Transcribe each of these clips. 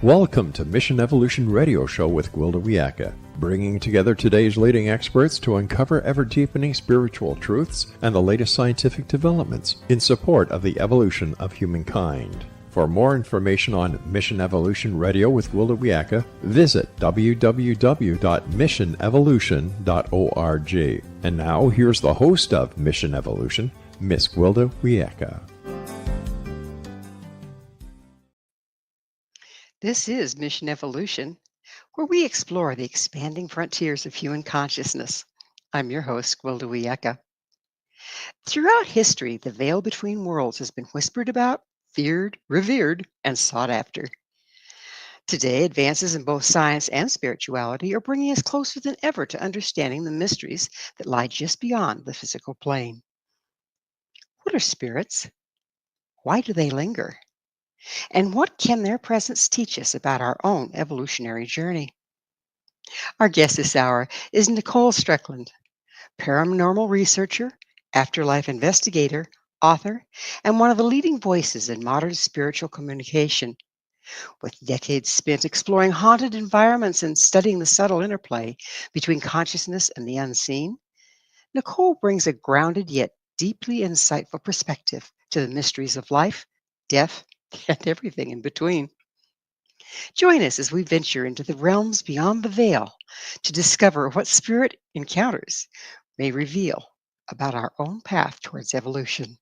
Welcome to Mission Evolution Radio Show with Gwilda Wiyaka, bringing together today's leading experts to uncover ever-deepening spiritual truths and the latest scientific developments in support of the evolution of humankind. For more information on Mission Evolution Radio with Gwilda Wiyaka, visit www.missionevolution.org. And now, here's the host of Mission Evolution, Miss Gwilda Wiyaka. This is Mission Evolution, where we explore the expanding frontiers of human consciousness. I'm your host, Gwilda Wiyaka. Throughout history, the veil between worlds has been whispered about, feared, revered, and sought after. Today, advances in both science and spirituality are bringing us closer than ever to understanding the mysteries that lie just beyond the physical plane. What are spirits? Why do they linger? And what can their presence teach us about our own evolutionary journey? Our guest this hour is Nicole Strickland, paranormal researcher, afterlife investigator, author, and one of the leading voices in modern spiritual communication. With decades spent exploring haunted environments and studying the subtle interplay between consciousness and the unseen, Nicole brings a grounded yet deeply insightful perspective to the mysteries of life, death, and everything in between. Join us as we venture into the realms beyond the veil to discover what spirit encounters may reveal about our own path towards evolution.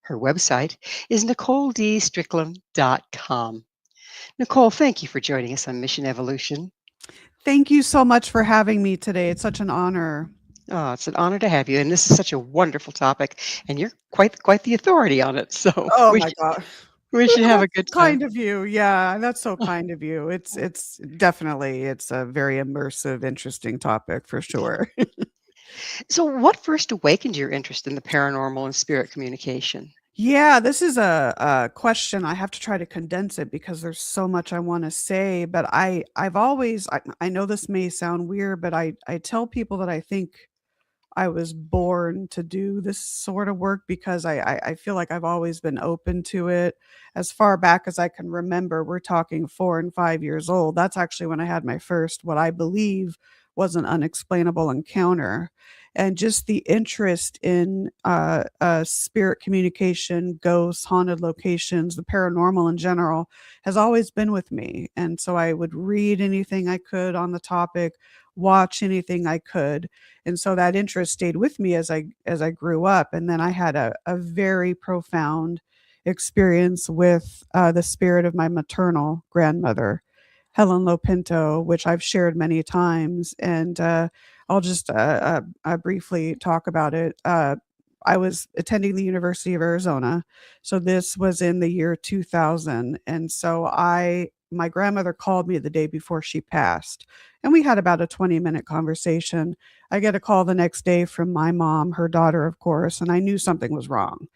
Her website is NicoleDStrickland.com. Nicole, thank you for joining us on Mission Evolution. Thank you so much for having me today. It's such an honor. Oh, it's an honor to have you, and this is such a wonderful topic, and you're quite the authority on it. So, oh my God. We should have a good time. Kind of you. Yeah, that's so kind of you. It's definitely, it's a very immersive, interesting topic for sure. So what first awakened your interest in the paranormal and spirit communication? Yeah, this is a question. I have to try to condense it because there's so much I want to say, but I've always, I know this may sound weird, but I tell people that I think I was born to do this sort of work because I feel like I've always been open to it. As far back as I can remember, we're talking 4 and 5 years old. That's actually when I had my first, what I believe was an unexplainable encounter. And just the interest in spirit communication, ghosts, haunted locations, the paranormal in general has always been with me. And so I would read anything I could on the topic, watch anything I could. And so that interest stayed with me as I grew up. And then I had a very profound experience with the spirit of my maternal grandmother, Helen Lopinto, which I've shared many times. And I'll just briefly talk about it. I was attending the University of Arizona. So this was in the year 2000. And so my grandmother called me the day before she passed, and we had about a 20-minute conversation. I get a call the next day from my mom, her daughter, of course, and I knew something was wrong.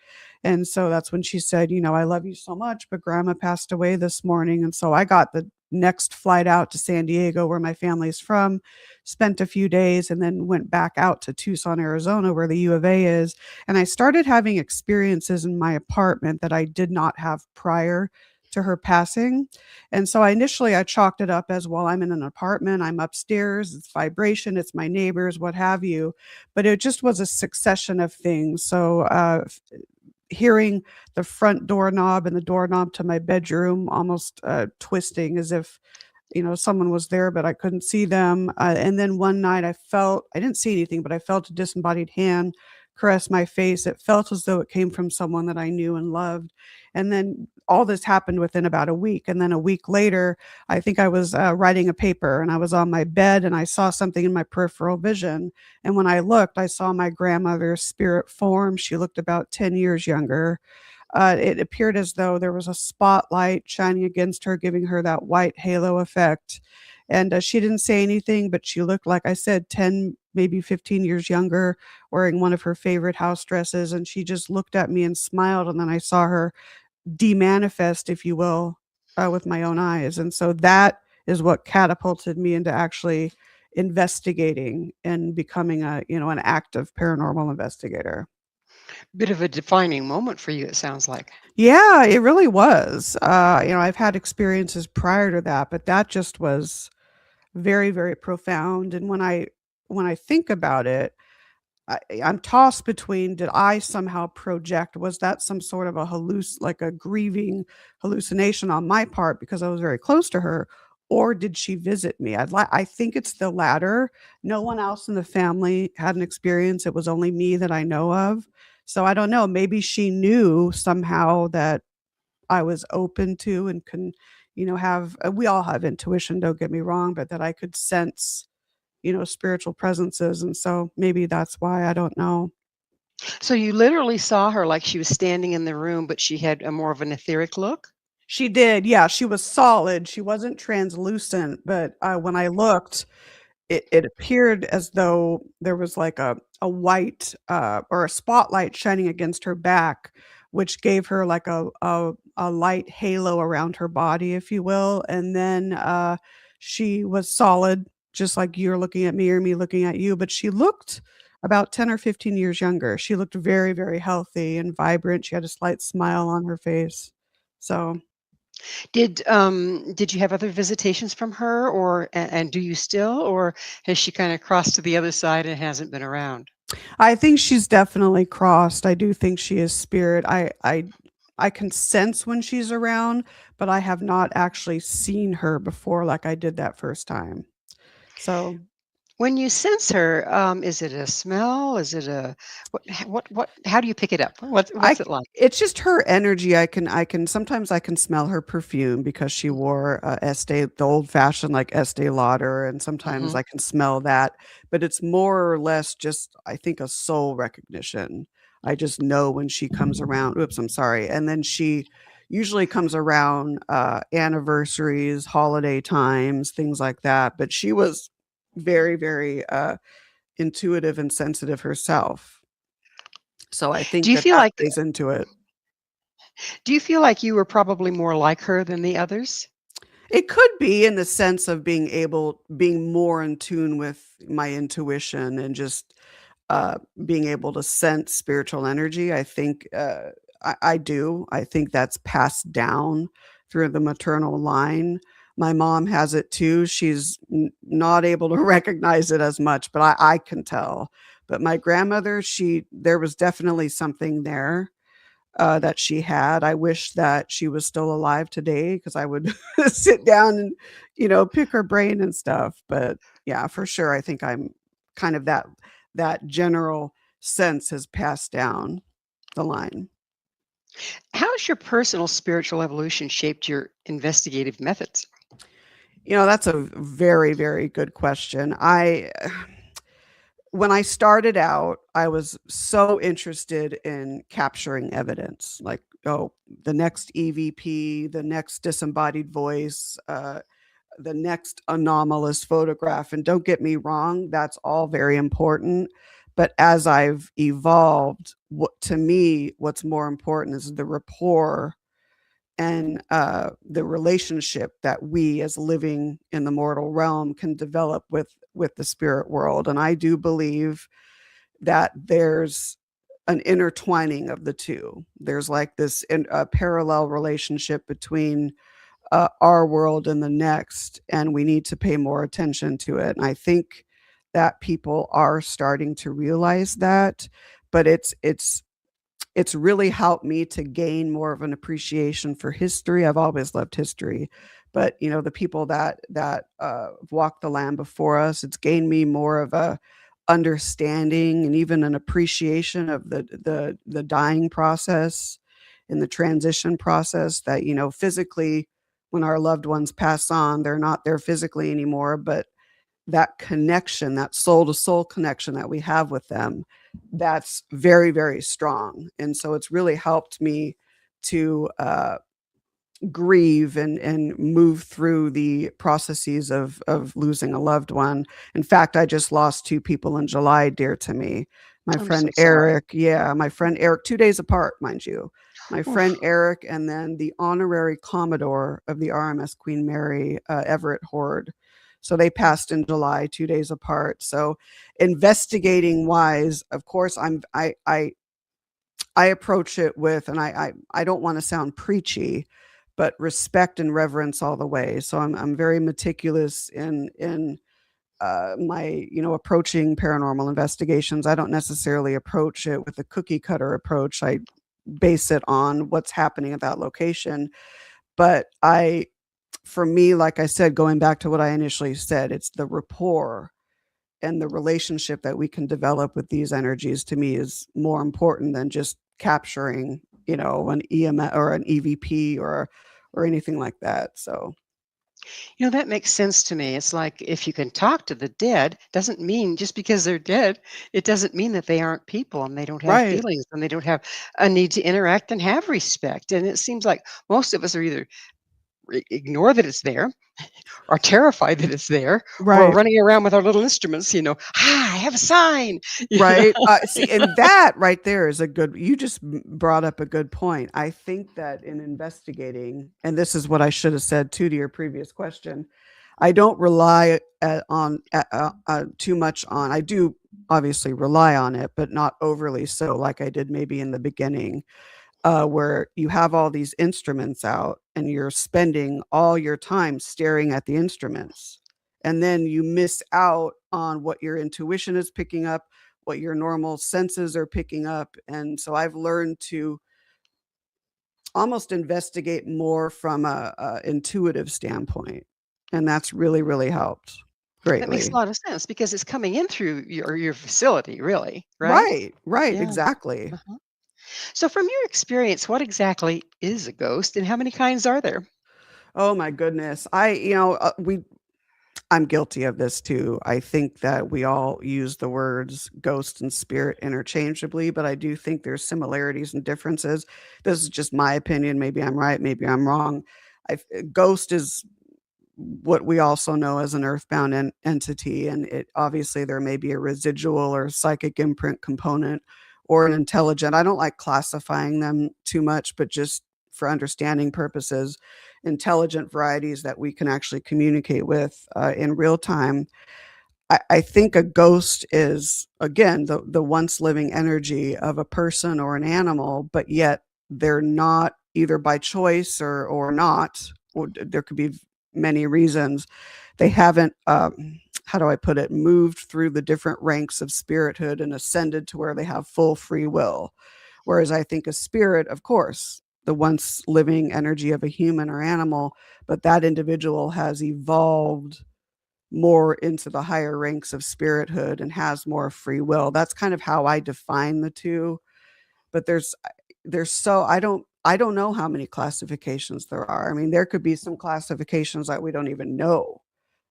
And so that's when she said, I love you so much, but grandma passed away this morning. And so I got the next flight out to San Diego, where my family's from, spent a few days, and then went back out to Tucson, Arizona, where the U of A is. And I started having experiences in my apartment that I did not have prior to her passing. And so I chalked it up as, well, I'm in an apartment, I'm upstairs, it's vibration, it's my neighbors, what have you. But it just was a succession of things. So hearing the front doorknob and the doorknob to my bedroom almost twisting as if, someone was there, but I couldn't see them. And then one night I didn't see anything, but I felt a disembodied hand caress my face. It felt as though it came from someone that I knew and loved. And then all this happened within about a week. And then a week later, I think I was writing a paper, and I was on my bed, and I saw something in my peripheral vision. And when I looked, I saw my grandmother's spirit form. She looked about 10 years younger. It appeared as though there was a spotlight shining against her, giving her that white halo effect. And she didn't say anything, but she looked, like I said, 10, maybe 15 years younger, wearing one of her favorite house dresses. And she just looked at me and smiled. And then I saw her demanifest, if you will, with my own eyes. And so that is what catapulted me into actually investigating and becoming an active paranormal investigator. Bit of a defining moment for you, it sounds like. Yeah, it really was. I've had experiences prior to that, but that just was very, very profound. And when I think about it, I'm tossed between, did I somehow project? Was that some sort of like a grieving hallucination on my part because I was very close to her, or did she visit me? I think it's the latter. No one else in the family had an experience. It was only me that I know of. So I don't know. Maybe she knew somehow that I was open to and can, have. We all have intuition. Don't get me wrong, but that I could sense spiritual presences, and so maybe that's why, I don't know. So you literally saw her like she was standing in the room, but she had a more of an etheric look? She did, yeah, she was solid, she wasn't translucent, but, when I looked, it appeared as though there was like a white, or a spotlight shining against her back, which gave her like a light halo around her body, if you will, and then, she was solid, just like you're looking at me or me looking at you, but she looked about 10 or 15 years younger. She looked very, very healthy and vibrant, she had a slight smile on her face. So Did you have other visitations from her, or and do you still, or has she kinda crossed to the other side and hasn't been around? I think she's definitely crossed. I do think she is spirit. I can sense when she's around, but I have not actually seen her before like I did that first time. So When you sense her, is it a smell? Is it a what how do you pick it up? I What's c it like? it's just her energy. I can sometimes I can smell her perfume because she wore, Estee the old-fashioned, like, Estee Lauder, and sometimes Mhm. I can smell that, but it's more or less just, I think, a soul recognition. I just know when she comes around. Oops, I'm sorry, and then she usually comes around, anniversaries, holiday times, things like that, but she was very, very, intuitive and sensitive herself. So I Do think you that feel that like plays into it. you were probably more like her than the others? It could be in the sense of being more in tune with my intuition and just, being able to sense spiritual energy. I think, I do. I think that's passed down through the maternal line. My mom has it too. She's not able to recognize it as much, but I can tell. But my grandmother, there was definitely something there that she had. I wish that she was still alive today because I would sit down and, pick her brain and stuff. But yeah, for sure, I think I'm kind of that general sense has passed down the line. How has your personal spiritual evolution shaped your investigative methods? That's a very, very good question. When I started out, I was so interested in capturing evidence, like, oh, the next EVP, the next disembodied voice, the next anomalous photograph. And don't get me wrong, that's all very important. But as I've evolved, to me, what's more important is the rapport and the relationship that we as living in the mortal realm can develop with the spirit world. And I do believe that there's an intertwining of the two. There's like this parallel relationship between our world and the next, and we need to pay more attention to it. And I think that people are starting to realize that, but it's really helped me to gain more of an appreciation for history. I've always loved history, but the people that walked the land before us, it's gained me more of a understanding and even an appreciation of the dying process and the transition process, that physically, when our loved ones pass on, they're not there physically anymore, but that connection, that soul to soul connection that we have with them, that's very, very strong. And so it's really helped me to grieve and move through the processes of losing a loved one. In fact, I just lost two people in July dear to me. My I'm so friend sorry. Eric, yeah, my friend Eric, 2 days apart, mind you. My friend Oof. Eric, and then the honorary Commodore of the RMS Queen Mary, Everett Horde. So they passed in July, 2 days apart. So investigating wise, of course, I I approach it with, and I don't want to sound preachy, but respect and reverence all the way. So I'm very meticulous in my, approaching paranormal investigations. I don't necessarily approach it with a cookie cutter approach. I base it on what's happening at that location. But for me, like I said, going back to what I initially said, it's the rapport and the relationship that we can develop with these energies, to me, is more important than just capturing, an EMS or an EVP or anything like that. So That makes sense to me. It's like if you can talk to the dead, doesn't mean just because they're dead, it doesn't mean that they aren't people and they don't have right, feelings and they don't have a need to interact and have respect. And it seems like most of us are either ignore that it's there, are terrified that it's there, or are right. running around with our little instruments, I have a sign. you know. Right. See, and that right there is you just brought up a good point. I think that in investigating, and this is what I should have said too to your previous question, I don't rely too much on, I do obviously rely on it, but not overly so, like I did maybe in the beginning, where you have all these instruments out and you're spending all your time staring at the instruments. And then you miss out on what your intuition is picking up, what your normal senses are picking up. And so I've learned to almost investigate more from a intuitive standpoint. And that's really, really helped That makes a greatly. lot of sense because it's coming in through your facility, really, right? Right, right, Yeah. exactly. Uh-huh. So, from your experience, what exactly is a ghost and how many kinds are there? Oh my goodness. I'm guilty of this too. I think that we all use the words ghost and spirit interchangeably, but I do think there's similarities and differences. This is just my opinion. Maybe I'm right, maybe I'm wrong. Ghost is what we also know as an earthbound entity, and it obviously there may be a residual or psychic imprint component or an intelligent. I don't like classifying them too much, but just for understanding purposes, intelligent varieties that we can actually communicate with in real time. I think a ghost is, again, the once living energy of a person or an animal, but yet they're not, either by choice or not, or there could be many reasons. They haven't, how do I put it, moved through the different ranks of spirithood and ascended to where they have full free will. Whereas I think a spirit, of course, the once living energy of a human or animal, but that individual has evolved more into the higher ranks of spirithood and has more free will. That's kind of how I define the two. But there's so I don't know how many classifications there are. I mean, there could be some classifications that we don't even know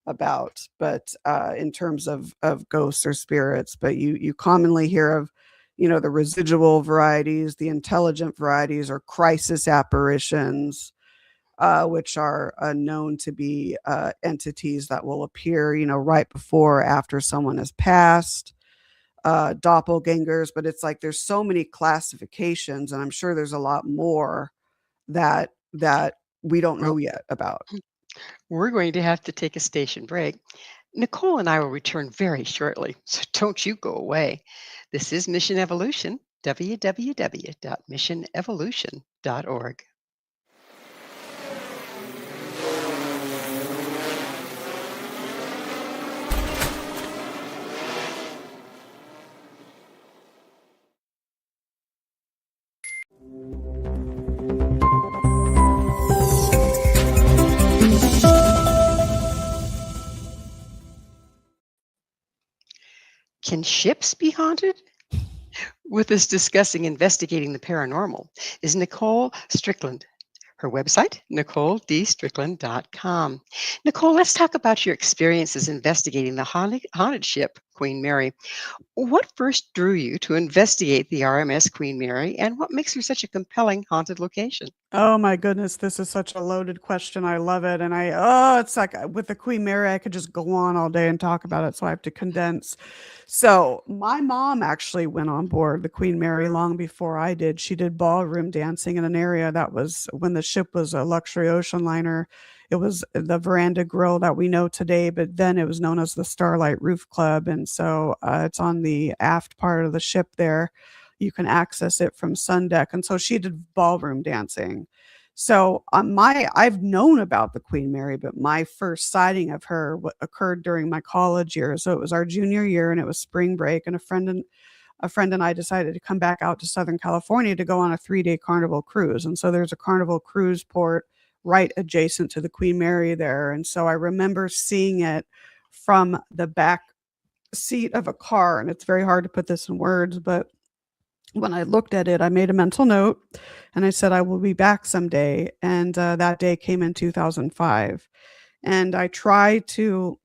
about, but in terms of ghosts or spirits, but you commonly hear of, the residual varieties, the intelligent varieties, or crisis apparitions, which are known to be entities that will appear, right before or after someone has passed, doppelgangers. But it's like there's so many classifications, and I'm sure there's a lot more that we don't Well, know yet about. we're going to have to take a station break. Nicole and I will return very shortly, so don't you go away. This is Mission Evolution, www.missionevolution.org. Can ships be haunted? With us discussing investigating the paranormal is Nicole Strickland. Her website, NicoleDStrickland.com. Nicole, let's talk about your experiences investigating the haunted ship, Queen Mary. What first drew you to investigate the RMS Queen Mary, and what makes her such a compelling haunted location? Oh my goodness, this is such a loaded question. I love it. And it's like with the Queen Mary, I could just go on all day and talk about it. So I have to condense. So my mom actually went on board the Queen Mary long before I did. She did ballroom dancing in an area that was, when the ship was a luxury ocean liner. It was the Veranda Grill that we know today, but then it was known as the Starlight Roof Club. And so it's on the aft part of the ship there. you can access it from Sun Deck. And so she did ballroom dancing. So I've known about the Queen Mary, but my first sighting of her occurred during my college years. So it was our junior year, and it was spring break, and a friend and I decided to come back out to Southern California to go on a 3-day Carnival cruise. And so there's a Carnival cruise port right adjacent to the Queen Mary there. And so I remember seeing it from the back seat of a car. And it's very hard to put this in words, but when I looked at it, I made a mental note and I said, I will be back someday. And that day came in 2005. And I try to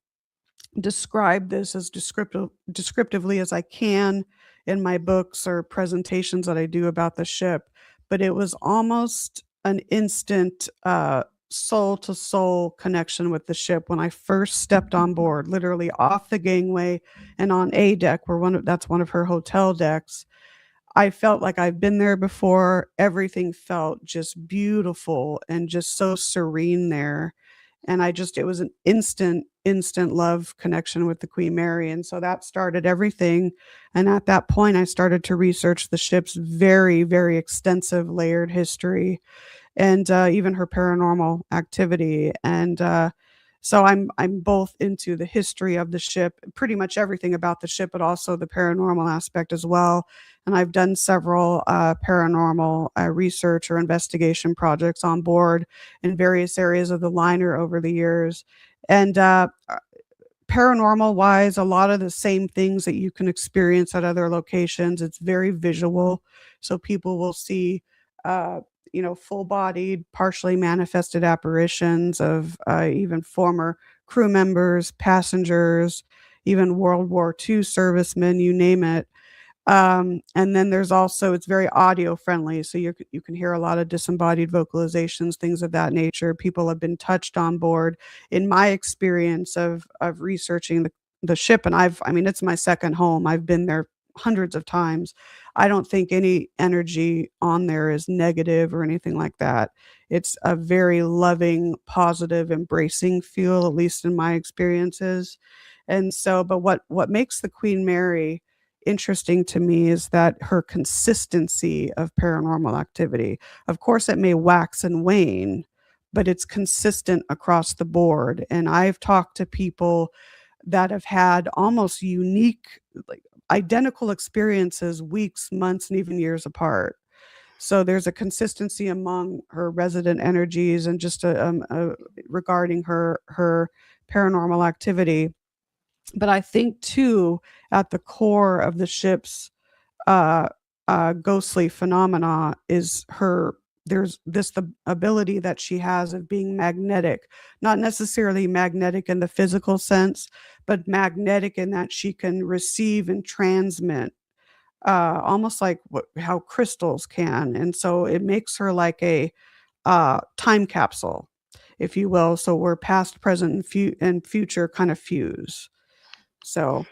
describe this as descriptively as I can in my books or presentations that I do about the ship, but it was almost an instant soul to soul connection with the ship when I first stepped on board, literally off the gangway and on A deck, where that's one of her hotel decks. I felt like I've been there before. Everything felt just beautiful and just so serene there. And it was an instant love connection with the Queen Mary. And so that started everything. And at that point, I started to research the ship's very, very extensive layered history and even her paranormal activity. And so I'm both into the history of the ship, pretty much everything about the ship, but also the paranormal aspect as well. And I've done several paranormal research or investigation projects on board in various areas of the liner over the years. And paranormal wise, a lot of the same things that you can experience at other locations. It's very visual. So people will see full-bodied, partially manifested apparitions of even former crew members, passengers, even World War II servicemen, you name it. And then there's also, it's very audio friendly. So you can hear a lot of disembodied vocalizations, things of that nature. People have been touched on board. In my experience of researching the ship, and it's my second home. I've been there hundreds of times. I don't think any energy on there is negative or anything like that. It's a very loving, positive, embracing feel, at least in my experiences. And so, but what makes the Queen Mary interesting to me is that her consistency of paranormal activity. Of course, it may wax and wane, but it's consistent across the board. And I've talked to people that have had almost unique, like identical experiences weeks, months, and even years apart. So there's a consistency among her resident energies and just regarding her paranormal activity. But I think too, at the core of the ship's ghostly phenomena is the ability that she has of being magnetic, not necessarily magnetic in the physical sense, but magnetic in that she can receive and transmit, almost like how crystals can. And so it makes her like a time capsule, if you will. So we're past, present, and future kind of fuse. So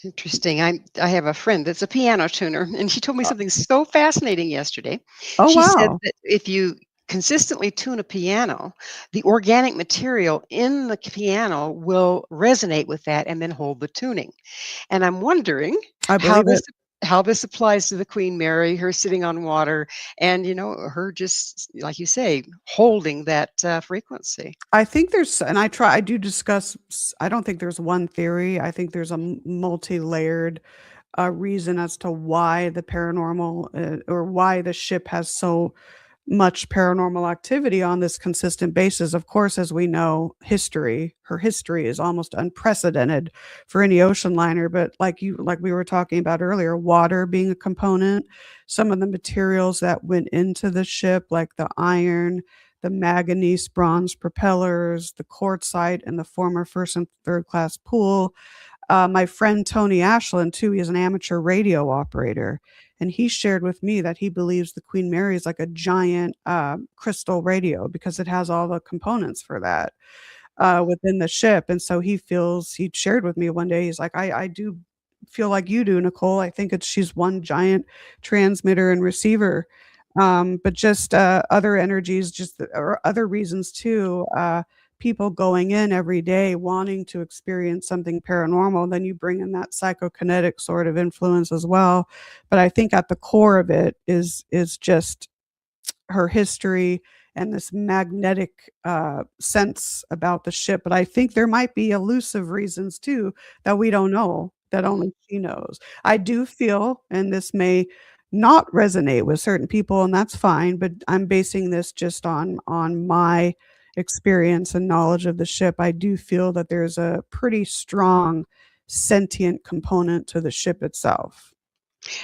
interesting. I have a friend that's a piano tuner, and she told me something so fascinating yesterday. oh She said wow. that if you consistently tune a piano, the organic material in the piano will resonate with that and then hold the tuning. And I'm wondering I how believe it. this applies to the Queen Mary, her sitting on water, and her just like you say, holding that frequency. I think I do discuss, I don't think there's one theory. I think there's a multi-layered reason as to why the paranormal or why the ship has so much paranormal activity on this consistent basis. Of course, as we know, her history is almost unprecedented for any ocean liner. But like we were talking about earlier, water being a component, some of the materials that went into the ship, like the iron, the manganese bronze propellers, the quartzite, and the former first and third class pool. My friend Tony Ashland, too, he is an amateur radio operator. And he shared with me that he believes the Queen Mary is like a giant crystal radio because it has all the components for that within the ship. And so he shared with me one day, he's like, I do feel like you do, Nicole. I think she's one giant transmitter and receiver. But just other energies, or other reasons too. people going in every day wanting to experience something paranormal, then you bring in that psychokinetic sort of influence as well. But I think at the core of it is just her history and this magnetic sense about the ship. But I think there might be elusive reasons too that we don't know, that only she knows. I do feel, and this may not resonate with certain people, and that's fine, but I'm basing this just on my experience and knowledge of the ship. I do feel that there's a pretty strong sentient component to the ship itself.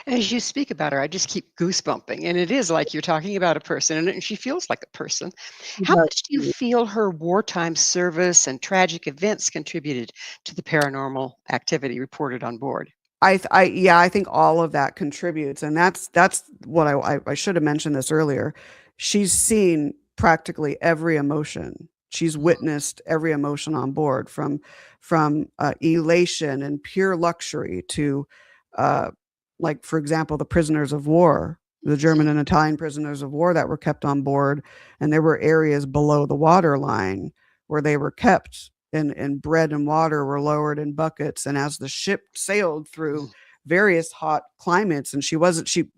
As you speak about her, I just keep goosebumping, and it is like you're talking about a person, and she feels like a person. How much do you feel her wartime service and tragic events contributed to the paranormal activity reported on board? Yeah, I think all of that contributes, and that's what I should have mentioned this earlier. She's seen practically every emotion. She's witnessed every emotion on board, from elation and pure luxury to, uh, like for example, the prisoners of war, the German and Italian prisoners of war that were kept on board, and there were areas below the water line where they were kept, and bread and water were lowered in buckets. And as the ship sailed through various hot climates, and she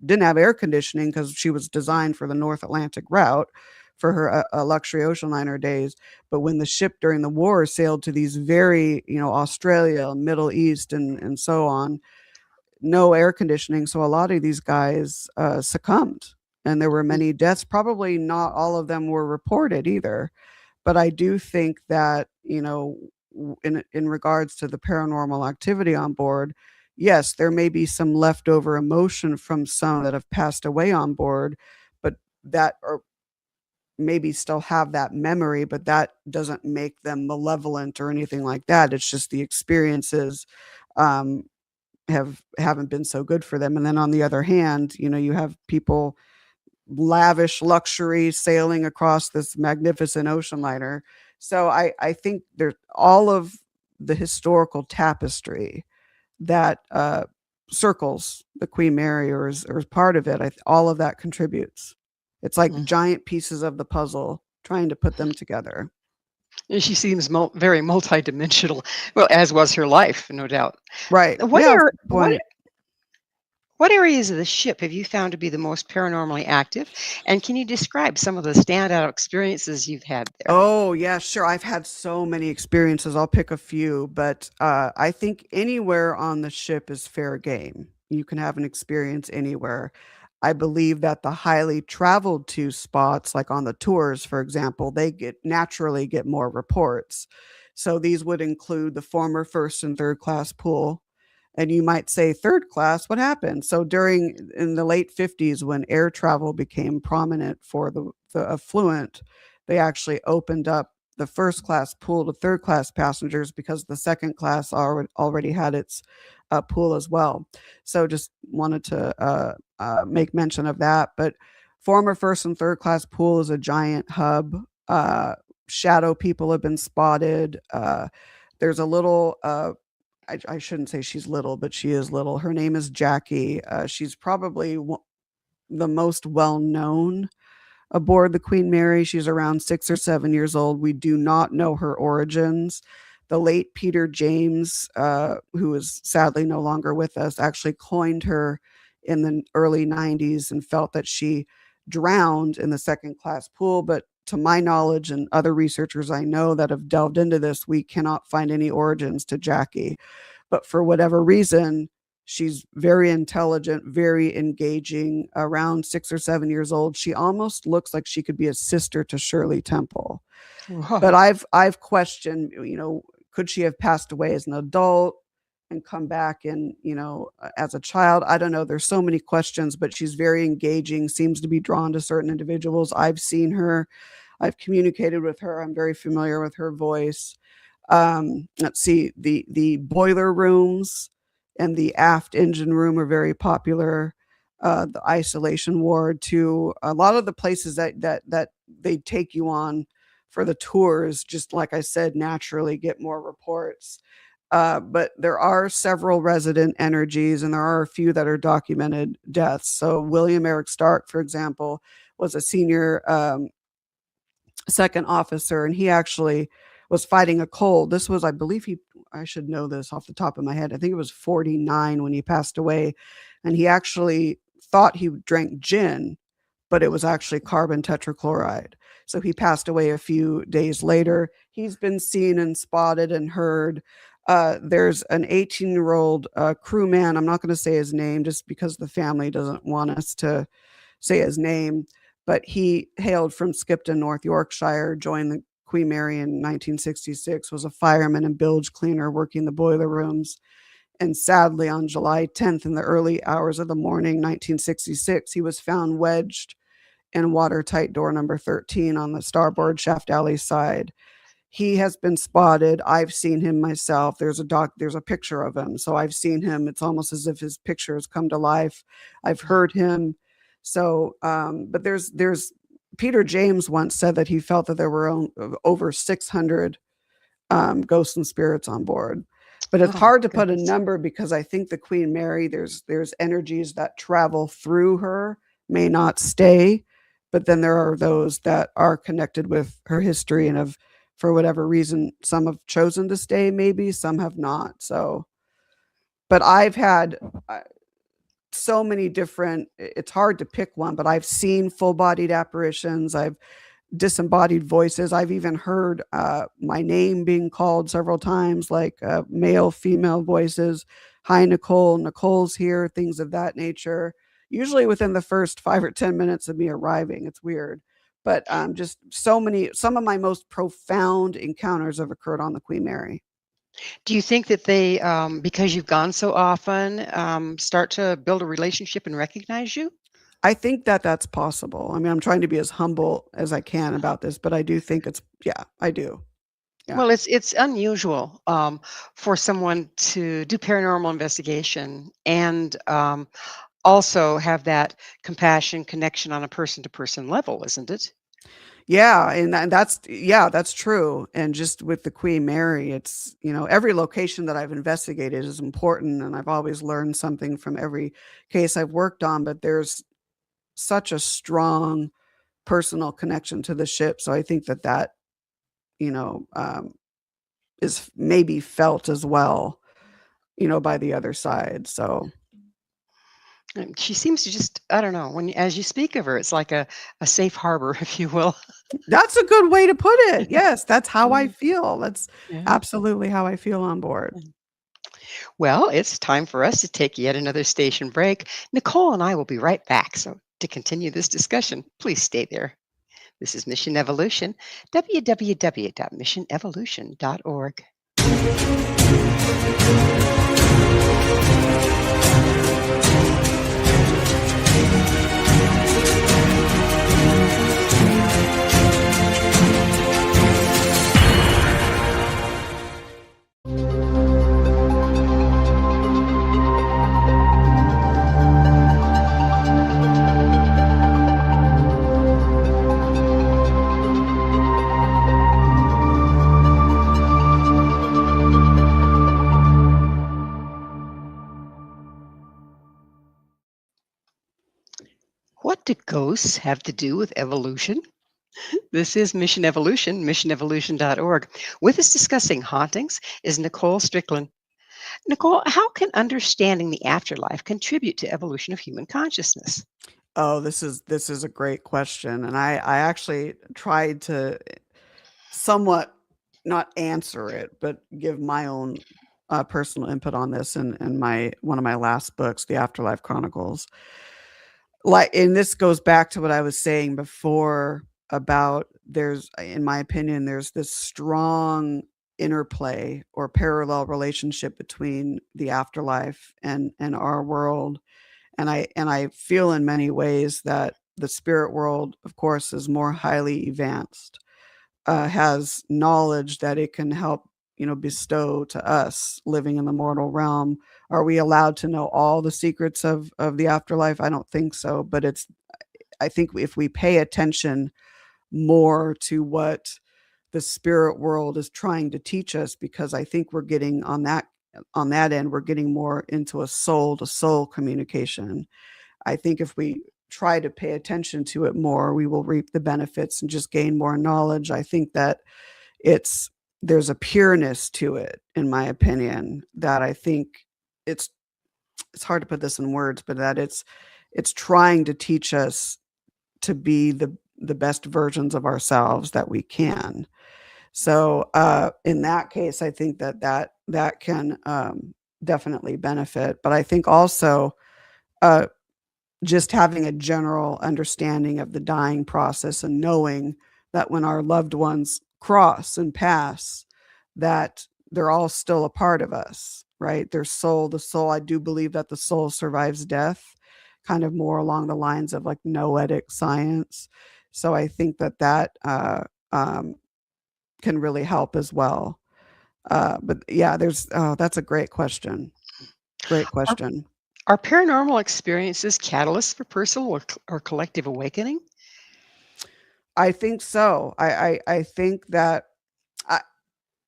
didn't have air conditioning because she was designed for the North Atlantic route for her luxury ocean liner days. But when the ship during the war sailed to these very, Australia, Middle East, and so on, no air conditioning. So a lot of these guys succumbed, and there were many deaths. Probably not all of them were reported either. But I do think that, in regards to the paranormal activity on board, yes, there may be some leftover emotion from some that have passed away on board, but that, or maybe still have that memory, but that doesn't make them malevolent or anything like that. It's just the experiences um, haven't been so good for them. And then on the other hand, you have people lavish luxury sailing across this magnificent ocean liner. So I think there's all of the historical tapestry that circles the Queen Mary, or is part of it. All of that contributes. It's like Mhm. giant pieces of the puzzle trying to put them together. And she seems very multidimensional, well, as was her life, no doubt. Right. What Yeah. are what Point. what areas of the ship have you found to be the most paranormally active? And can you describe some of the standout experiences you've had there? Oh, yeah, sure. I've had so many experiences. I'll pick a few, but I think anywhere on the ship is fair game. You can have an experience anywhere. I believe that the highly traveled to spots, like on the tours, for example, they naturally get more reports. So these would include the former first and third class pool. And you might say, third class, what happened? So in the late 50s, when air travel became prominent for the affluent, they actually opened up the first class pool to third class passengers because the second class already had its pool as well. So just wanted to make mention of that. But former first and third class pool is a giant hub. Shadow people have been spotted. There's a little I shouldn't say she's little, but she is little. Her name is Jackie. She's probably the most well known aboard the Queen Mary. She's around 6 or 7 years old. We do not know her origins. The late Peter James, who is sadly no longer with us, actually coined her in the early 90s and felt that she drowned in the second class pool. But to my knowledge and other researchers I know that have delved into this, we cannot find any origins to Jackie. But for whatever reason, she's very intelligent, very engaging, around 6 or 7 years old. She almost looks like she could be a sister to Shirley Temple. But Whoa. I've questioned, could she have passed away as an adult and come back and, as a child? I don't know. There's so many questions, but she's very engaging, seems to be drawn to certain individuals. I've seen her. I've communicated with her. I'm very familiar with her voice. Let's see, the boiler rooms and the aft engine room are very popular. The isolation ward too. A lot of the places that they take you on for the tours, just like I said, naturally get more reports. But there are several resident energies, and there are a few that are documented deaths. So William Eric Stark, for example, was a senior second officer, and he actually was fighting a cold. This was, I believe I should know this off the top of my head. I think it was 49 when he passed away. And he actually thought he drank gin, but it was actually carbon tetrachloride. So he passed away a few days later. He's been seen and spotted and heard. There's an 18-year-old crewman. I'm not going to say his name just because the family doesn't want us to say his name, but he hailed from Skipton, North Yorkshire, joined the Queen Mary in 1966, was a fireman and bilge cleaner working the boiler rooms. And sadly, on July 10th, in the early hours of the morning, 1966, he was found wedged in watertight door number 13 on the starboard shaft alley side. He has been spotted. I've seen him myself. There's a picture of him. So I've seen him. It's almost as if his picture has come to life. I've heard him. So, but there's Peter James once said that he felt that there were over 600 ghosts and spirits on board. But it's hard to put a number because I think the Queen Mary, there's energies that travel through her, may not stay, but then there are those that are connected with her history and have, for whatever reason, some have chosen to stay, maybe some have not. So, but I've had so many different, it's hard to pick one, but I've seen full-bodied apparitions. I've disembodied voices. I've even heard my name being called several times, like male, female voices. Hi, Nicole. Nicole's here, things of that nature. Usually within the first 5 or 10 minutes of me arriving. It's weird. But just some of my most profound encounters have occurred on the Queen Mary. Do you think that they, because you've gone so often, start to build a relationship and recognize you? I think that that's possible. I mean, I'm trying to be as humble as I can about this, but I do think I do. Yeah. Well, it's unusual for someone to do paranormal investigation and also have that compassion connection on a person-to-person level, isn't it? Yeah, and that's true. And just with the Queen Mary, it's, every location that I've investigated is important, and I've always learned something from every case I've worked on, but there's such a strong personal connection to the ship. So I think that is maybe felt as well, by the other side. So She seems to just, I don't know, as you speak of her, it's like a safe harbor, if you will. that's a good way to put it. Yes, that's how I feel. That's Yeah. absolutely how I feel on board. Well, it's time for us to take yet another station break. Nicole and I will be right back. So to continue this discussion, please stay there. This is Mission Evolution, www.missionevolution.org. What do ghosts have to do with evolution? This is Mission Evolution, missionevolution.org. With us discussing hauntings is Nicole Strickland. Nicole, how can understanding the afterlife contribute to evolution of human consciousness? Oh, this is a great question. And I actually tried to somewhat not answer it, but give my own personal input on this in one of my last books, The Afterlife Chronicles. And this goes back to what I was saying before about in my opinion, there's this strong interplay or parallel relationship between the afterlife and our world. And I feel in many ways that the spirit world, of course, is more highly advanced, has knowledge that it can help, bestow to us living in the mortal realm. Are we allowed to know all the secrets of the afterlife? I don't think so. But I think if we pay attention more to what the spirit world is trying to teach us, because I think we're getting on that end, we're getting more into a soul to soul communication. I think if we try to pay attention to it more, we will reap the benefits and just gain more knowledge. I think that it's there's a pureness to it, in my opinion, that I think it's it's hard to put this in words, but that it's trying to teach us to be the best versions of ourselves that we can. So, in that case, I think that can, definitely benefit, but I think also, uh, just having a general understanding of the dying process and knowing that when our loved ones cross and pass, that they're all still a part of us, right? The soul, I do believe that the soul survives death, kind of more along the lines of like noetic science. So I think um, can really help as well. But yeah, that's a great question. Great Are, question. are paranormal experiences catalysts for personal or collective awakening? I think so. I think that I,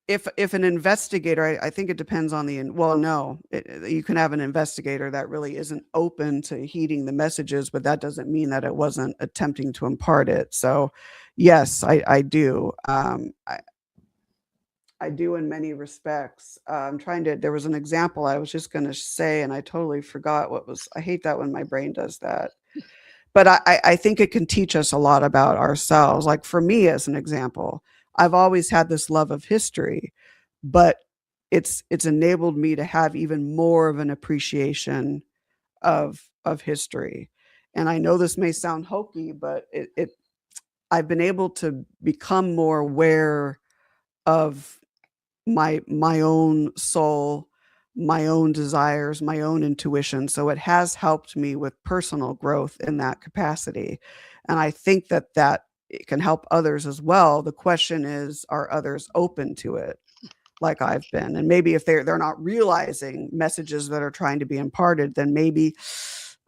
if an investigator, I think it depends on well, no, you can have an investigator that really isn't open to heeding the messages, but that doesn't mean that it wasn't attempting to impart it. So, yes, I do. I do in many respects. I'm trying to. There was an example I was just going to say, and I totally forgot what was. I hate that when my brain does that. But I think it can teach us a lot about ourselves. Like for me, as an example, I've always had this love of history, but it's enabled me to have even more of an appreciation of history. And I know this may sound hokey, but it I've been able to become more aware of my own soul, my own desires, my own intuition. So it has helped me with personal growth in that capacity. And I think that it can help others as well. The question is, are others open to it like I've been? And maybe if they're not realizing messages that are trying to be imparted, then maybe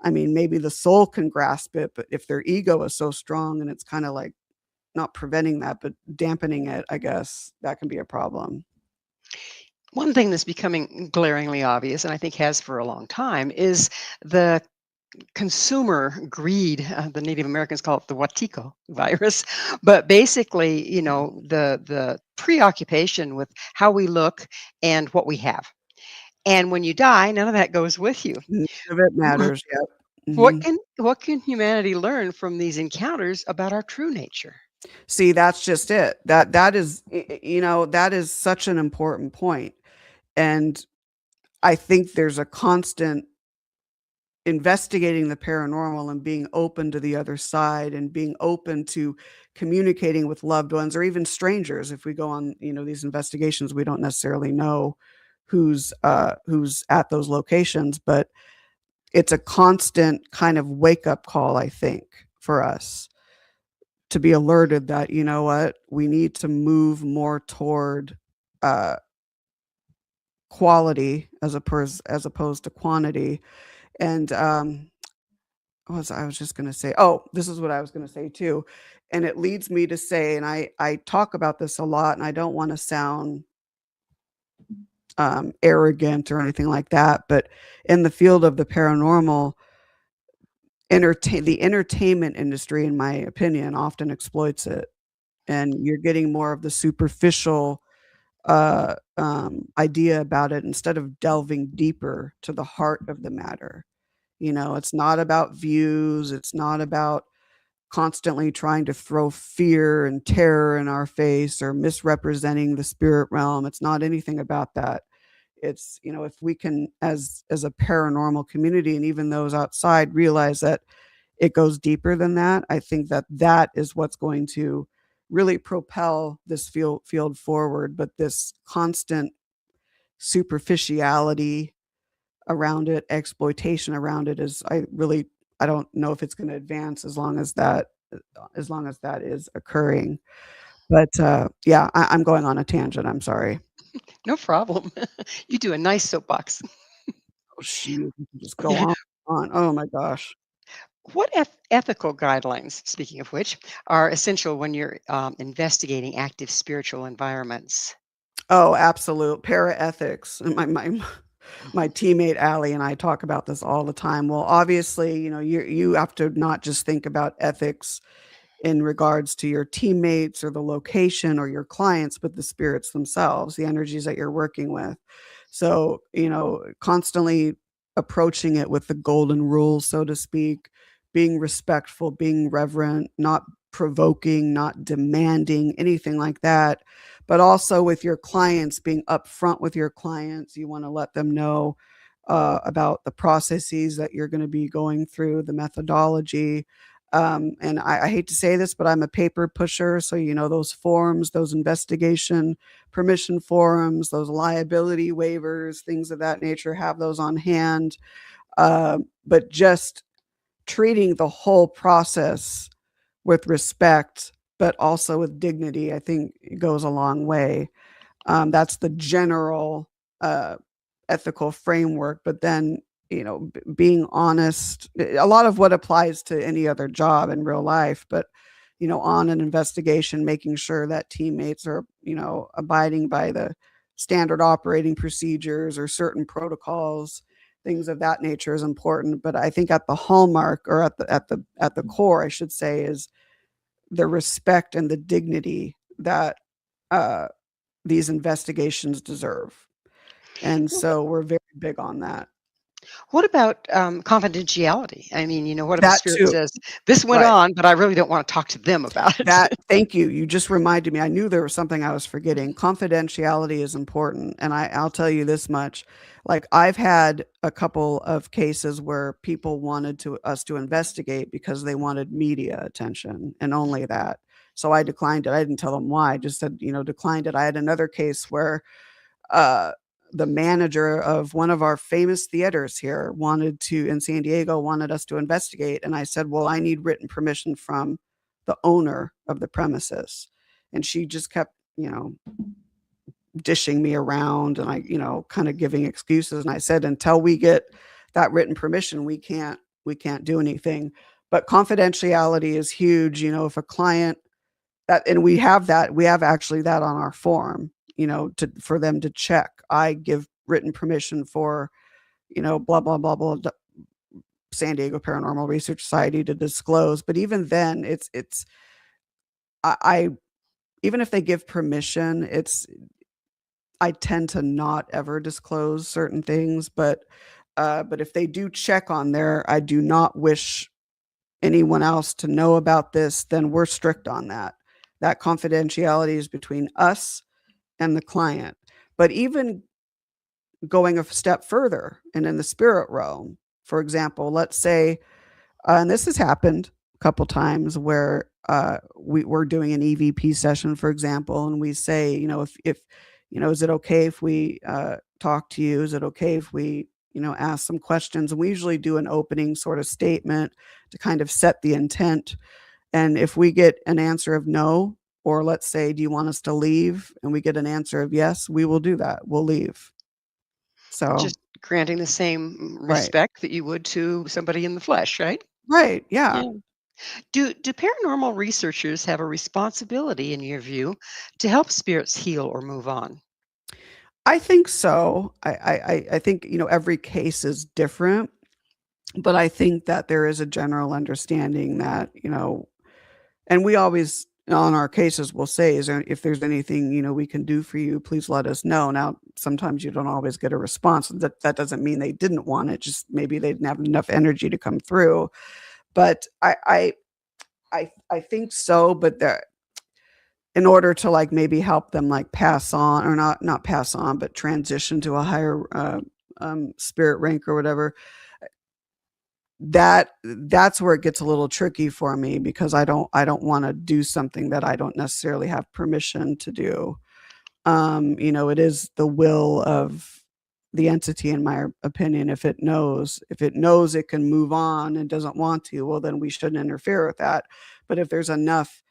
I mean, maybe the soul can grasp it, but if their ego is so strong and it's kind of like not preventing that, but dampening it, I guess that can be a problem. One thing that's becoming glaringly obvious, and I think has for a long time, is the consumer greed. The Native Americans call it the Watiko virus, but basically, the preoccupation with how we look and what we have. And when you die, none of that goes with you. None of it Wh- matters, yep. What Mhm. can humanity learn from these encounters about our true nature? See, that's just it. That is, that is such an important point, and I think there's a constant investigating the paranormal and being open to the other side and being open to communicating with loved ones or even strangers. If we go on, these investigations, we don't necessarily know who's at those locations, but it's a constant kind of wake up call, I think, for us to be alerted that, you know what, we need to move more toward uh, quality as opposed to quantity. And I was just going to say, oh, this is what I was going to say too. And it leads me to say, and I talk about this a lot, and I don't want to sound arrogant or anything like that, but in the field of the paranormal, the entertainment industry, in my opinion, often exploits it, and you're getting more of the superficial idea about it instead of delving deeper to the heart of the matter. It's not about views. It's not about constantly trying to throw fear and terror in our face or misrepresenting the spirit realm. It's not anything about that. It's, if we can, as a paranormal community and even those outside, realize that it goes deeper than that, I think that is what's going to really propel this field forward. But this constant superficiality around it, exploitation around it, is I don't know if it's going to advance as long as that is occurring. But yeah, I'm going on a tangent. I'm sorry. No problem. You do a nice soapbox. Oh, shoot, we can just go on. Oh my gosh. What ethical guidelines, speaking of which, are essential when you're investigating active spiritual environments? Oh, absolute paraethics. And my teammate Allie and I talk about this all the time. Well, obviously, you have to not just think about ethics in regards to your teammates or the location or your clients, but the spirits themselves, the energies that you're working with. So, constantly approaching it with the golden rule, so to speak, being respectful, being reverent, not provoking, not demanding, anything like that. But also with your clients, being upfront with your clients. You want to let them know about the processes that you're going to be going through, the methodology. And I hate to say this, but I'm a paper pusher. So, those forms, those investigation permission forms, those liability waivers, things of that nature, have those on hand. But just treating the whole process with respect, but also with dignity, I think it goes a long way. That's the general ethical framework. But then, being honest, a lot of what applies to any other job in real life, but on an investigation, making sure that teammates are, abiding by the standard operating procedures or certain protocols, things of that nature is important. But I think at the hallmark, or at the core, I should say, is the respect and the dignity that these investigations deserve. And so we're very big on that. What about confidentiality? I mean, what if a That spirit too. says, this went Right. on, but I really don't want to talk to them about it? Thank you. You just reminded me. I knew there was something I was forgetting. Confidentiality is important. And I'll tell you this much. Like, I've had a couple of cases where people wanted us to investigate because they wanted media attention and only that. So I declined it. I didn't tell them why. I just said, declined it. I had another case where uh, the manager of one of our famous theaters here in San Diego, wanted us to investigate. And I said, well, I need written permission from the owner of the premises. And she just kept, dishing me around, and I, kind of giving excuses. And I said, until we get that written permission, we can't do anything. But confidentiality is huge. If a client and we have actually that on our form, for them to check. I give written permission for, blah, blah, blah, blah, San Diego Paranormal Research Society to disclose. But even then, I even if they give permission, I tend to not ever disclose certain things. But if they do check on there, I do not wish anyone else to know about this, then we're strict on that. That confidentiality is between us and the client. But even going a step further and in the spirit realm, for example, let's say, and this has happened a couple times, where we're doing an EVP session, for example, and we say, if is it okay if we talk to you? Is it okay if we, ask some questions? And we usually do an opening sort of statement to kind of set the intent. And if we get an answer of no, or let's say, do you want us to leave? And we get an answer of yes, we will do that. We'll leave. So, Just granting the same right. respect that you would to somebody in the flesh, right? Right. Yeah. Yeah. Do paranormal researchers have a responsibility, in your view, to help spirits heal or move on? I think so. I think, every case is different, but I think that there is a general understanding that, and we always, on our cases, will say, if there's anything, we can do for you, please let us know. Now, sometimes you don't always get a response. That doesn't mean they didn't want it. Just maybe they didn't have enough energy to come through. But I think so. But in order to, like, maybe help them, like, pass on, or not pass on, but transition to a higher spirit rank or whatever, that's where it gets a little tricky for me, because I don't want to do something that I don't necessarily have permission to do. It is the will of the entity, in my opinion. If it knows it can move on and doesn't want to, well, then we shouldn't interfere with that. But if there's enough,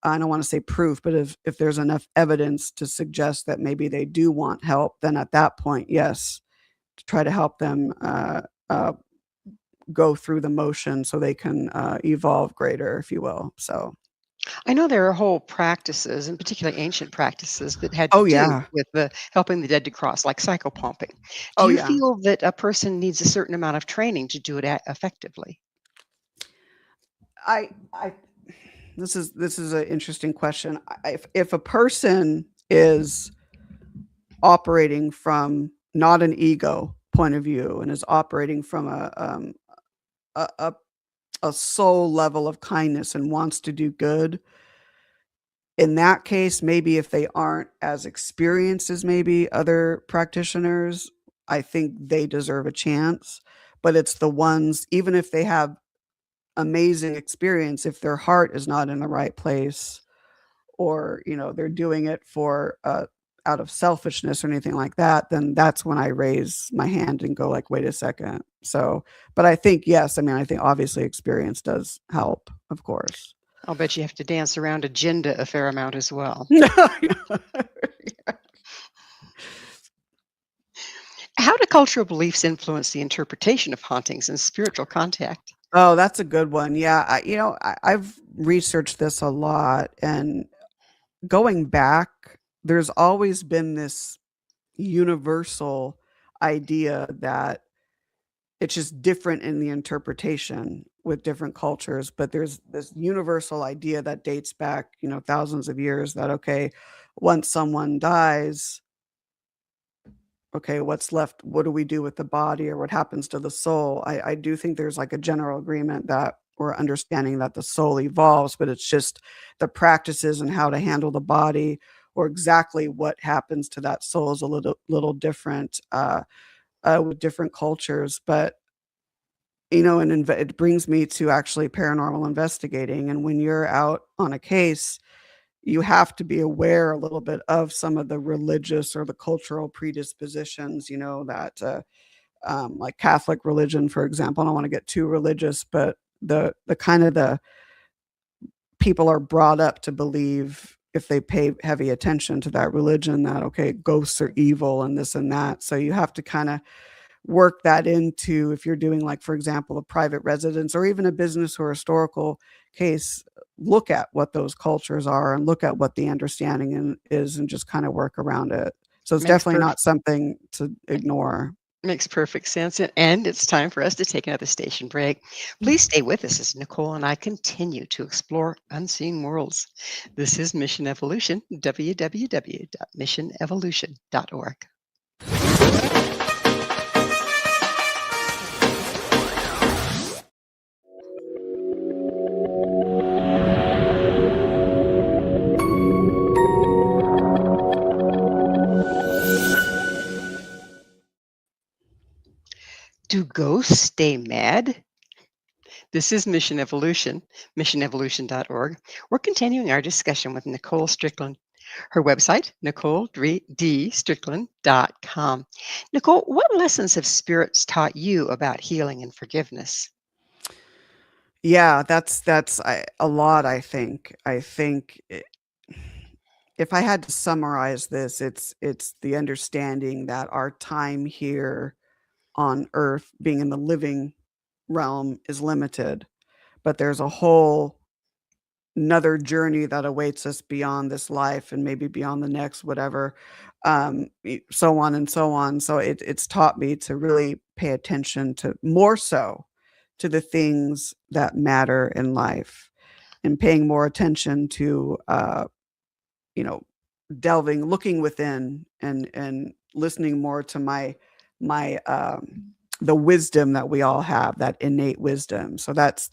I don't want to say proof, but if there's enough evidence to suggest that maybe they do want help, then at that point, yes, to try to help them go through the motion so they can evolve greater, if you will. So, I know there are whole practices, and particularly ancient practices, that had to oh do yeah, with the helping the dead to cross, like psychopumping. Do oh you yeah. feel that a person needs a certain amount of training to do it effectively? I This is an interesting question. If a person is operating from not an ego point of view and is operating from a, a, a soul level of kindness and wants to do good, in that case, maybe if they aren't as experienced as maybe other practitioners, I think they deserve a chance. But it's the ones, even if they have amazing experience, if their heart is not in the right place, or they're doing it for out of selfishness or anything like that, then that's when I raise my hand and go like, wait a second. So, but I think, yes, I mean, I think obviously experience does help, of course. I'll bet you have to dance around agenda a fair amount as well. How do cultural beliefs influence the interpretation of hauntings and spiritual contact? Oh, that's a good one. Yeah, I've researched this a lot, and going back, there's always been this universal idea that it's just different in the interpretation with different cultures, but there's this universal idea that dates back, thousands of years, that okay, once someone dies, okay, what's left? What do we do with the body, or what happens to the soul? I do think there's like a general agreement that we're understanding that the soul evolves, but it's just the practices and how to handle the body, or exactly what happens to that soul, is a little different with different cultures. But and it brings me to actually paranormal investigating. And when you're out on a case, you have to be aware a little bit of some of the religious or the cultural predispositions, that like Catholic religion, for example. I don't want to get too religious, but the kind of the people are brought up to believe, if they pay heavy attention to that religion, that okay, ghosts are evil and this and that. So you have to kind of work that into, if you're doing, like, for example, a private residence or even a business or historical case, look at what those cultures are and look at what the understanding is, and just kind of work around it. So it's Makes definitely perfect not something to ignore. Makes perfect sense. And it's time for us to take another station break. Please stay with us as Nicole and I continue to explore unseen worlds. This is Mission Evolution, www.missionevolution.org. Do ghosts stay mad? This is Mission Evolution, missionevolution.org. We're continuing our discussion with Nicole Strickland. Her website, NicoleDStrickland.com. Nicole, what lessons have spirits taught you about healing and forgiveness? Yeah, that's a lot, I think. If I had to summarize this, it's the understanding that our time here on Earth, being in the living realm, is limited, but there's a whole another journey that awaits us beyond this life and maybe beyond the next, whatever, so on and so on. So it's taught me to really pay attention to, more so, to the things that matter in life, and paying more attention to, you know, looking within, and listening more to my the wisdom that we all have, that innate wisdom. So that's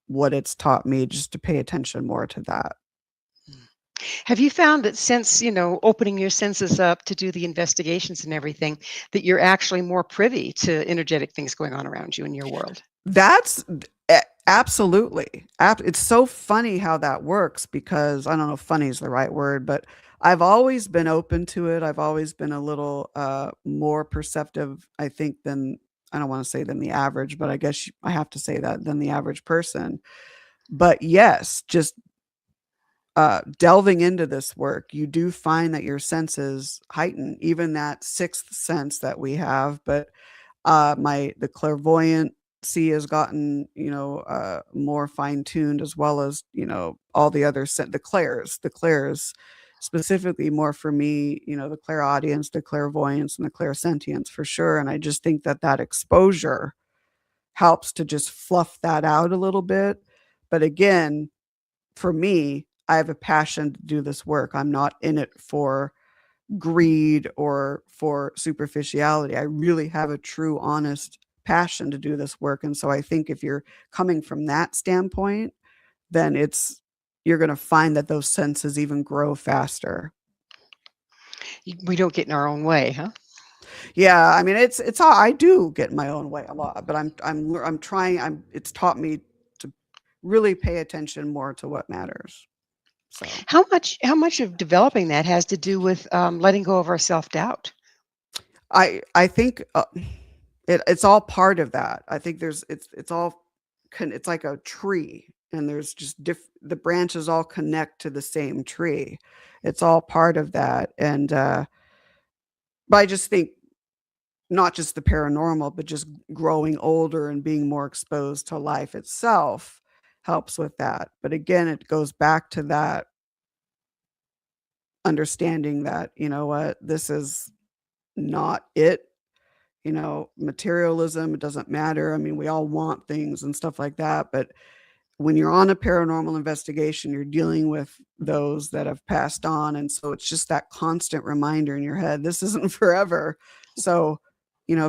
what it's taught me, just to pay attention more to that. Have you found that since, opening your senses up to do the investigations and everything, that you're actually more privy to energetic things going on around you in your world? That's absolutely. It's so funny how that works, because I don't know if funny is the right word, but I've always been open to it. I've always been a little more perceptive, I think, than, I don't want to say than the average, but I guess I have to say that, than the average person. But yes, just delving into this work, you do find that your senses heighten, even that sixth sense that we have. But the clairvoyancy has gotten, more fine-tuned, as well as, all the other the clairs specifically, more for me, the clairaudience, the clairvoyance, and the clairsentience, for sure. And I just think that that exposure helps to just fluff that out a little bit. But again, for me, I have a passion to do this work. I'm not in it for greed or for superficiality. I really have a true, honest passion to do this work. And so I think if you're coming from that standpoint, then you're going to find that those senses even grow faster. We don't get in our own way, huh? Yeah, I mean, it's all, I do get in my own way a lot, but I'm trying. It's taught me to really pay attention more to what matters. So How much of developing that has to do with letting go of our self-doubt? I think it's all part of that. I think it's all it's like a tree, and there's just the branches all connect to the same tree. It's all part of that, and but I just think not just the paranormal, but just growing older and being more exposed to life itself helps with that. But again, it goes back to that understanding that, you know what, this is not it. Materialism, it doesn't matter. I mean, we all want things and stuff like that. But when you're on a paranormal investigation, you're dealing with those that have passed on. And so it's just that constant reminder in your head, this isn't forever. So,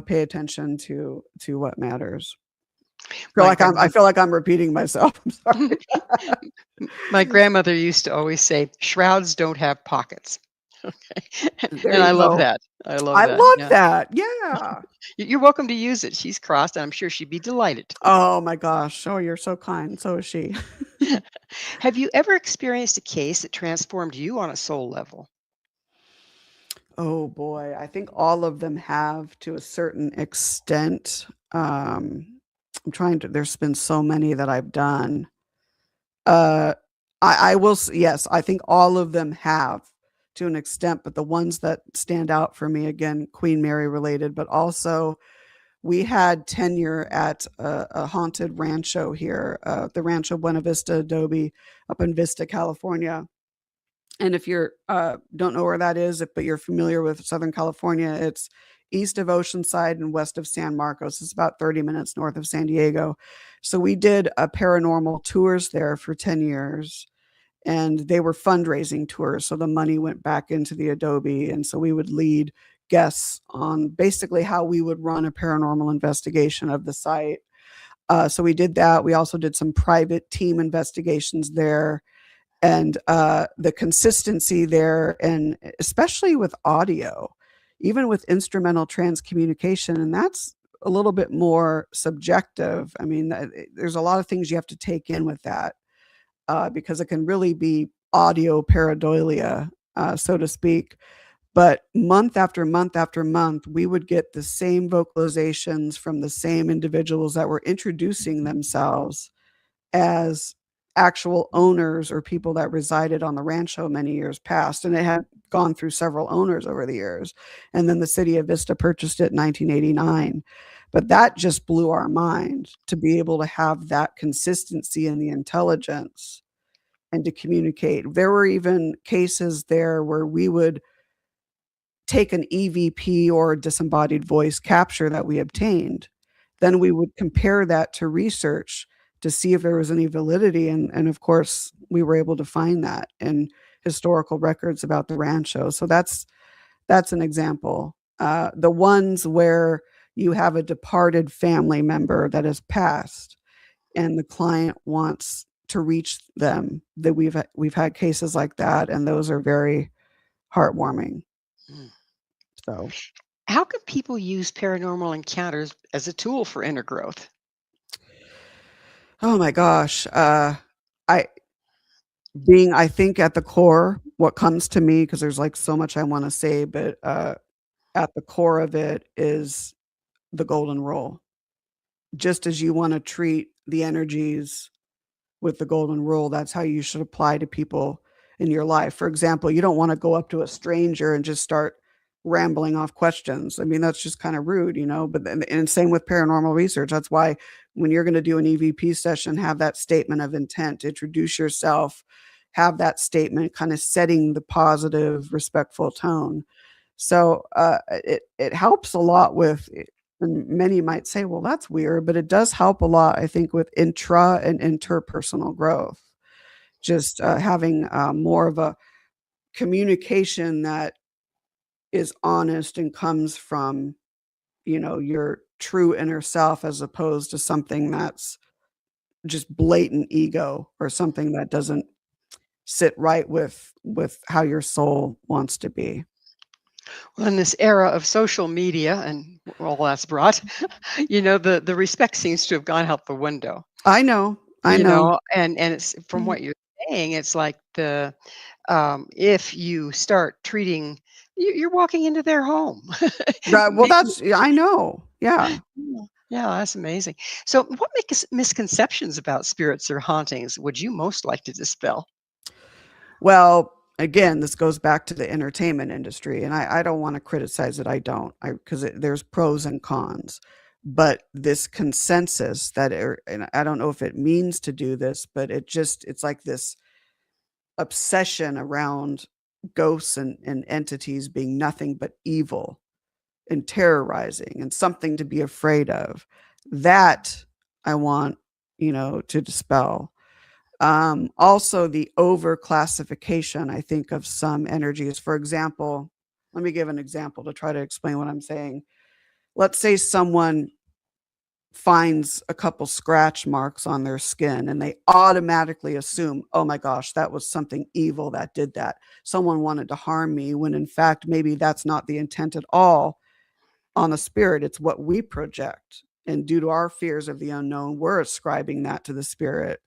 pay attention to what matters. My I feel like I'm repeating myself. I'm sorry. My grandmother used to always say, "Shrouds don't have pockets." Okay. There And you I love go. that. I love I that. love Yeah. that. Yeah. You're welcome to use it. She's crossed, and I'm sure she'd be delighted. Oh my gosh. Oh, you're so kind. So is she. Have you ever experienced a case that transformed you on a soul level? Oh boy, I think all of them have to a certain extent. There's been so many that I've done. Uh, I will, yes, I think all of them have to an extent, but the ones that stand out for me, again, Queen Mary related, but also we had tenure at a haunted rancho here, the Rancho Buena Vista Adobe up in Vista, California. And if you're don't know where that is, but you're familiar with Southern California, it's east of Oceanside and west of San Marcos. It's about 30 minutes north of San Diego. So we did a paranormal tours there for 10 years, and they were fundraising tours. So the money went back into the Adobe. And so we would lead guests on basically how we would run a paranormal investigation of the site. So we did that. We also did some private team investigations there. And the consistency there, and especially with audio, even with instrumental transcommunication, and that's a little bit more subjective. I mean, there's a lot of things you have to take in with that because it can really be audio pareidolia, so to speak. But month after month after month, we would get the same vocalizations from the same individuals that were introducing themselves as actual owners or people that resided on the rancho many years past. And it had gone through several owners over the years. And then the city of Vista purchased it in 1989. But that just blew our mind to be able to have that consistency in the intelligence and to communicate. There were even cases there where we would take an EVP or disembodied voice capture that we obtained. Then we would compare that to research to see if there was any validity. And of course, we were able to find that in historical records about the rancho. So that's an example. The ones where you have a departed family member that has passed and the client wants to reach them, that we've had cases like that, and those are very heartwarming. Mm. So How can people use paranormal encounters as a tool for inner growth? oh my gosh. I I think at the core, what comes to me, because there's like so much I want to say, but at the core of it is the golden rule. Just as you want to treat the energies with the golden rule, that's how you should apply to people in your life. For example, you don't want to go up to a stranger and just start rambling off questions. I mean, that's just kind of rude, but and same with paranormal research. That's why when you're going to do an EVP session, have that statement of intent, introduce yourself, have that statement kind of setting the positive, respectful tone. So it helps a lot with, and many might say, well, that's weird, but it does help a lot, I think, with intra and interpersonal growth. just having more of a communication that is honest and comes from, your true inner self, as opposed to something that's just blatant ego, or something that doesn't sit right with how your soul wants to be. Well, in this era of social media and all that's brought, the respect seems to have gone out the window. I know. I know. And it's from what you're saying, it's like if you start treating, you're walking into their home. Right, well, Maybe, I know. Yeah. yeah, yeah, that's amazing. So, what misconceptions about spirits or hauntings would you most like to dispel? Well, again, this goes back to the entertainment industry, and I don't wanna criticize it, I don't, because there's pros and cons, but this consensus that and I don't know if it means to do this, but it's like this obsession around ghosts and entities being nothing but evil and terrorizing and something to be afraid of. That I want, to dispel. Also the overclassification, I think, of some energies. For example, let me give an example to try to explain what I'm saying. Let's say someone finds a couple scratch marks on their skin and they automatically assume, oh my gosh, that was something evil that did that. Someone wanted to harm me, when in fact, maybe that's not the intent at all on the spirit. It's what we project. And due to our fears of the unknown, we're ascribing that to the spirit.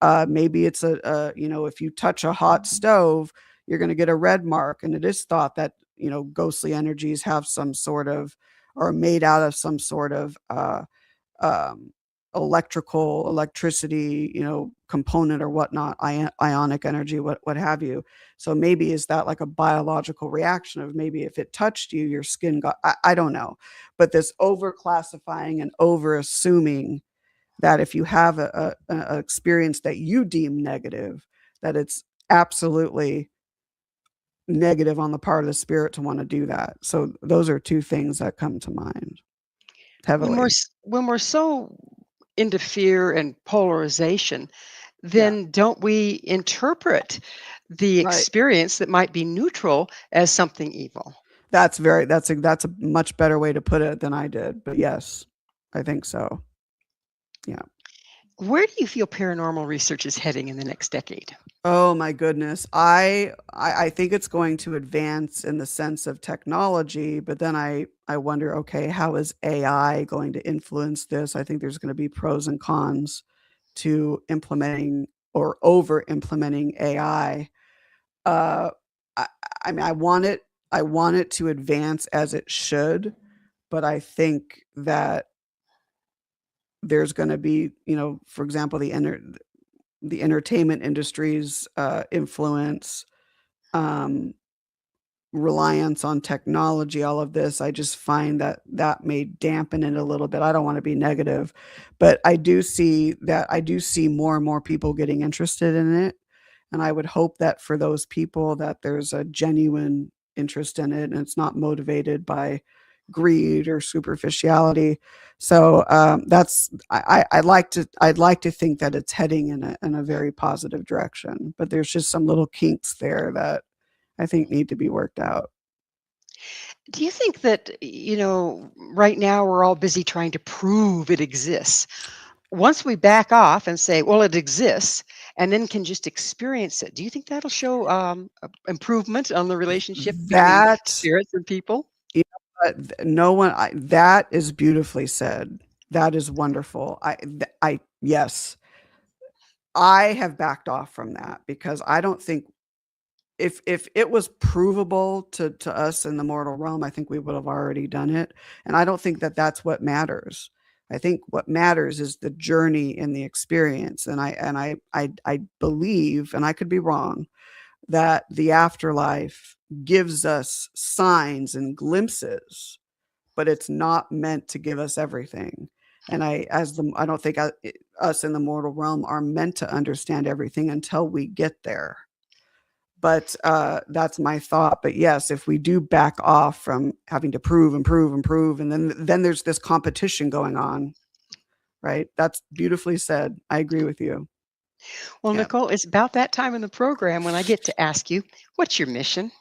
Maybe it's if you touch a hot stove, you're going to get a red mark. And it is thought that, ghostly energies have some sort of, or made out of some sort of um, electricity, component or whatnot, ionic energy, what have you. So maybe is that like a biological reaction of, maybe if it touched you, your skin got, I don't know. But this over classifying and over assuming that if you have a experience that you deem negative, that it's absolutely negative on the part of the spirit to want to do that. So those are two things that come to mind heavily. When we're so into fear and polarization, Yeah. then don't we interpret the Right. experience that might be neutral as something evil? That's a much better way to put it than I did. But yes, I think so. Yeah. Where do you feel paranormal research is heading in the next decade? Oh my goodness. I think it's going to advance in the sense of technology, but then I wonder, okay, how is AI going to influence this? I think there's going to be pros and cons to implementing or over implementing AI. Uh I, I mean, I want it to advance as it should, but I think that there's going to be, for example, the entertainment industry's influence, um, reliance on technology, all of this. I just find that that may dampen it a little bit. I don't want to be negative, but I do see more and more people getting interested in it. And I would hope that for those people that there's a genuine interest in it and it's not motivated by greed or superficiality. So that's I'd like to think that it's heading in a very positive direction, but there's just some little kinks there that I think need to be worked out. Do you think that, right now we're all busy trying to prove it exists? Once we back off and say, well, it exists, and then can just experience it, do you think that'll show improvement on the relationship between That spirits and people? you know what, no one that is beautifully said. That is wonderful. Yes, I have backed off from that because I don't think, if it was provable to us in the mortal realm, I think we would have already done it, and I don't think that that's what matters. I think what matters is the journey and the experience, and I believe, and I could be wrong, that the afterlife gives us signs and glimpses, but it's not meant to give us everything. And I don't think us in the mortal realm are meant to understand everything until we get there. But that's my thought. But yes, if we do back off from having to prove and prove and prove, and then there's this competition going on, right? That's beautifully said. I agree with you. Well, Yeah. Nicole, it's about that time in the program when I get to ask you, what's your mission?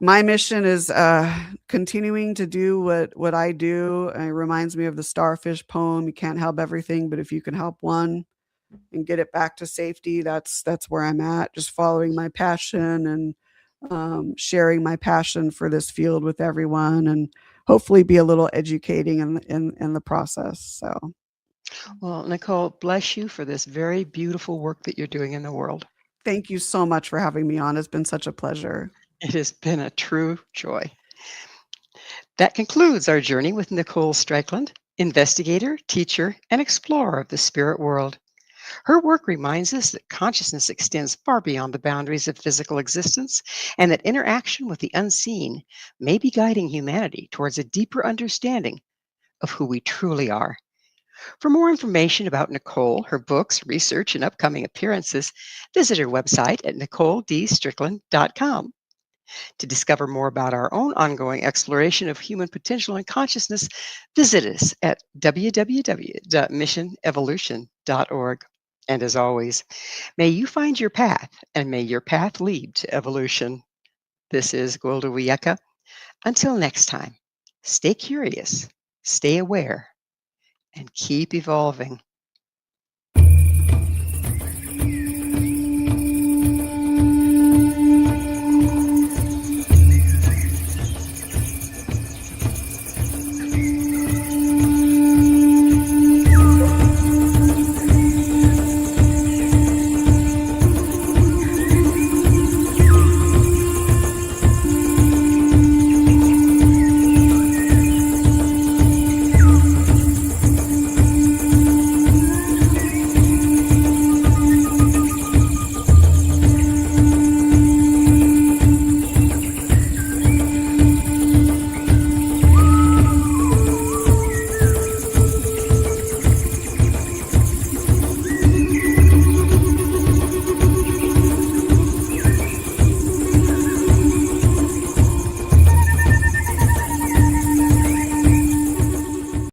My mission is continuing to do what I do. It reminds me of the starfish poem. You can't help everything, but if you can help one and get it back to safety, that's where I'm at. Just following my passion and sharing my passion for this field with everyone, and hopefully be a little educating in the process. So Well, Nicole, bless you for this very beautiful work that you're doing in the world. thank you so much for having me on. It's been such a pleasure. It has been a true joy. That concludes our journey with Nicole Strickland, investigator, teacher, and explorer of the spirit world. Her work reminds us that consciousness extends far beyond the boundaries of physical existence and that interaction with the unseen may be guiding humanity towards a deeper understanding of who we truly are. For more information about Nicole, her books, research, and upcoming appearances, visit her website at NicoleDStrickland.com. To discover more about our own ongoing exploration of human potential and consciousness, visit us at www.missionevolution.org. And as always, may you find your path and may your path lead to evolution. This is Gwilda Wiyaka. Until next time, stay curious, stay aware, and keep evolving.